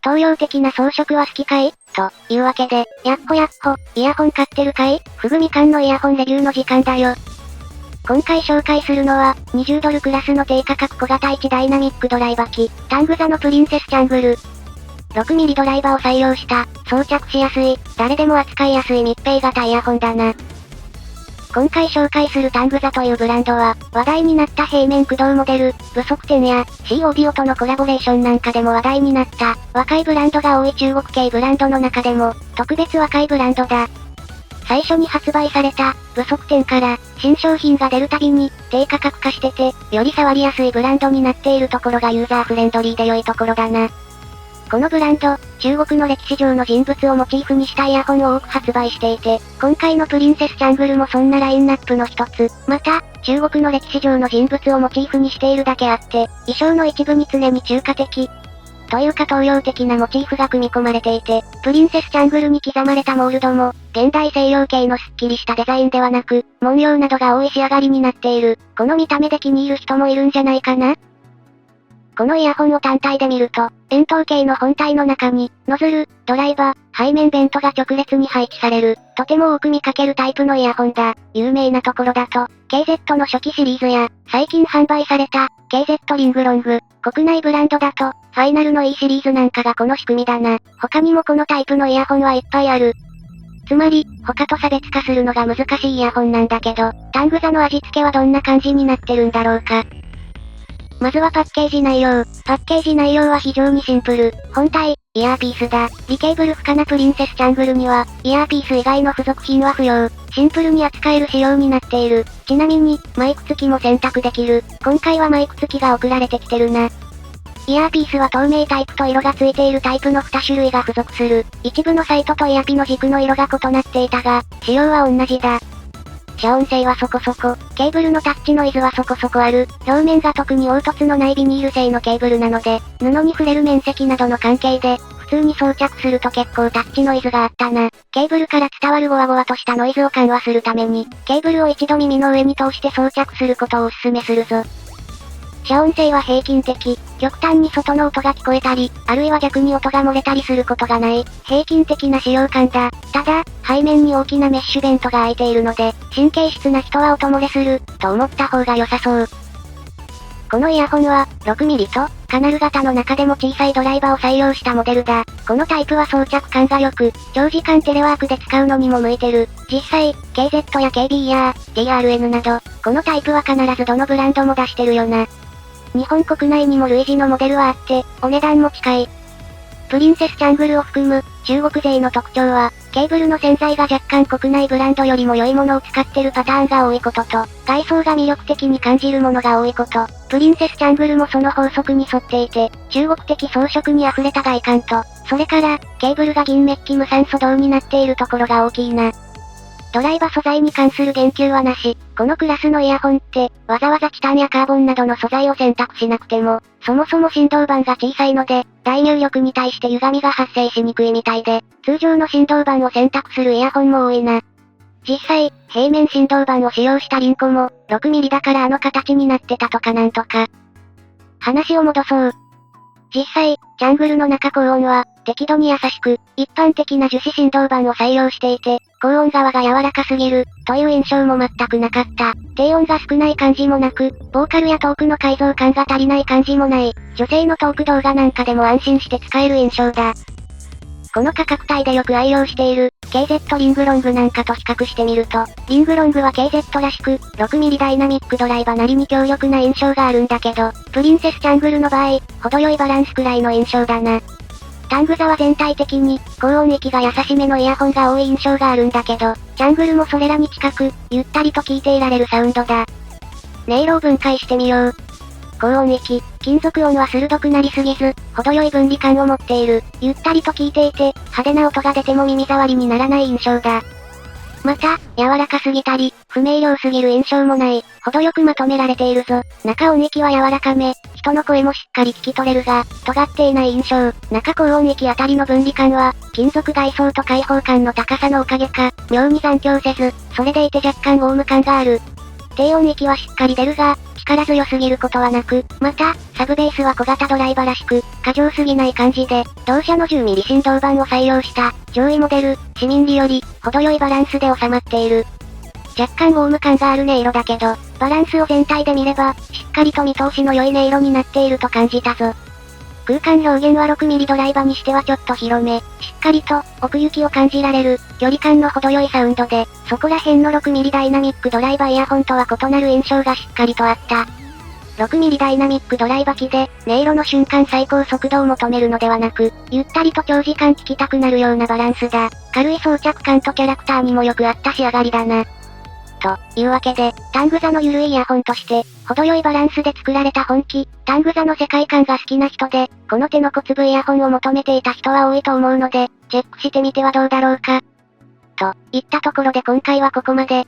東洋的な装飾は好きかいというわけで、やっほやっほ、イヤホン買ってるかいふぐみかんのイヤホンレビューの時間だよ。今回紹介するのは、20ドルクラスの低価格小型1ダイナミックドライバ機、タングザのプリンセスチャングル。6ミリドライバーを採用した、装着しやすい、誰でも扱いやすい密閉型イヤホンだな。今回紹介するタングザというブランドは、話題になった平面駆動モデル、不足点や C オーディオとのコラボレーションなんかでも話題になった、若いブランドが多い中国系ブランドの中でも、特別若いブランドだ。最初に発売された、不足点から、新商品が出るたびに、低価格化してて、より触りやすいブランドになっているところがユーザーフレンドリーで良いところだな。このブランド、中国の歴史上の人物をモチーフにしたイヤホンを多く発売していて、今回のプリンセスチャングルもそんなラインナップの一つ。また、中国の歴史上の人物をモチーフにしているだけあって、衣装の一部に常に中華的、というか東洋的なモチーフが組み込まれていて、プリンセスチャングルに刻まれたモールドも、現代西洋系のスッキリしたデザインではなく、文様などが多い仕上がりになっている。この見た目で気に入る人もいるんじゃないかな？このイヤホンを単体で見ると、円筒形の本体の中に、ノズル、ドライバー、背面ベントが直列に配置される、とても多く見かけるタイプのイヤホンだ。有名なところだと、KZ の初期シリーズや、最近販売された、KZ リングロング、国内ブランドだと、ファイナルの E シリーズなんかがこの仕組みだな。他にもこのタイプのイヤホンはいっぱいある。つまり、他と差別化するのが難しいイヤホンなんだけど、タングザの味付けはどんな感じになってるんだろうか。まずはパッケージ内容。パッケージ内容は非常にシンプル。本体、イヤーピースだ。リケーブル不可なプリンセスチャングルには、イヤーピース以外の付属品は不要。シンプルに扱える仕様になっている。ちなみに、マイク付きも選択できる。今回はマイク付きが送られてきてるな。イヤーピースは透明タイプと色がついているタイプの2種類が付属する。一部のサイトとイヤピの軸の色が異なっていたが、仕様は同じだ。遮音性はそこそこ、ケーブルのタッチノイズはそこそこある。表面が特に凹凸のないビニール製のケーブルなので、布に触れる面積などの関係で、普通に装着すると結構タッチノイズがあったな。ケーブルから伝わるゴワゴワとしたノイズを緩和するために、ケーブルを一度耳の上に通して装着することをお勧めするぞ。遮音性は平均的、極端に外の音が聞こえたり、あるいは逆に音が漏れたりすることがない、平均的な使用感だ。ただ、背面に大きなメッシュベントが開いているので、神経質な人は音漏れする、と思った方が良さそう。このイヤホンは、6ミリと、カナル型の中でも小さいドライバーを採用したモデルだ。このタイプは装着感が良く、長時間テレワークで使うのにも向いてる。実際、KZ や KB や TRN など、このタイプは必ずどのブランドも出してるよな。日本国内にも類似のモデルはあって、お値段も近い。プリンセスチャングルを含む、中国勢の特徴は、ケーブルの洗剤が若干国内ブランドよりも良いものを使ってるパターンが多いことと、外装が魅力的に感じるものが多いこと、プリンセスチャングルもその法則に沿っていて、中国的装飾に溢れた外観と、それから、ケーブルが銀メッキ無酸素銅になっているところが大きいな。ドライバー素材に関する言及はなし、このクラスのイヤホンって、わざわざチタンやカーボンなどの素材を選択しなくても、そもそも振動板が小さいので、大入力に対して歪みが発生しにくいみたいで、通常の振動板を選択するイヤホンも多いな。実際、平面振動板を使用したリンコも、6ミリだからあの形になってたとかなんとか。話を戻そう。実際、チャングルの中高音は、適度に優しく、一般的な樹脂振動板を採用していて、高音側が柔らかすぎる、という印象も全くなかった。低音が少ない感じもなく、ボーカルやトークの改造感が足りない感じもない、女性のトーク動画なんかでも安心して使える印象だ。この価格帯でよく愛用している、KZ リングロングなんかと比較してみると、リングロングは KZ らしく、6ミリダイナミックドライバーなりに強力な印象があるんだけど、プリンセスチャングルの場合、程よいバランスくらいの印象だな。タングザは全体的に、高音域が優しめのイヤホンが多い印象があるんだけど、チャングルもそれらに近く、ゆったりと聴いていられるサウンドだ。音色を分解してみよう。高音域、金属音は鋭くなりすぎず、程よい分離感を持っている。ゆったりと聴いていて、派手な音が出ても耳障りにならない印象だ。また、柔らかすぎたり、不明瞭すぎる印象もない、程よくまとめられているぞ。中音域は柔らかめ、人の声もしっかり聞き取れるが、尖っていない印象。中高音域あたりの分離感は、金属外装と開放感の高さのおかげか、妙に残響せず、それでいて若干ウォーム感がある。低音域はしっかり出るが、力強すぎることはなく、また、サブベースは小型ドライバーらしく、過剰すぎない感じで、同社の 10mm 振動板を採用した、上位モデル、市民により、程よいバランスで収まっている。若干ウォーム感がある音色だけど、バランスを全体で見れば、しっかりと見通しの良い音色になっていると感じたぞ。空間表現は 6mm ドライバーにしてはちょっと広め、しっかりと、奥行きを感じられる、距離感の程よいサウンドで、そこら辺の 6mm ダイナミックドライバーイヤホンとは異なる印象がしっかりとあった。6mm ダイナミックドライバー機で、音色の瞬間最高速度を求めるのではなく、ゆったりと長時間聴きたくなるようなバランスだ。軽い装着感とキャラクターにもよく合った仕上がりだな。というわけで、タングザのゆるいイヤホンとして、程よいバランスで作られた本気、タングザの世界観が好きな人で、この手の小粒イヤホンを求めていた人は多いと思うので、チェックしてみてはどうだろうか。といったところで今回はここまで。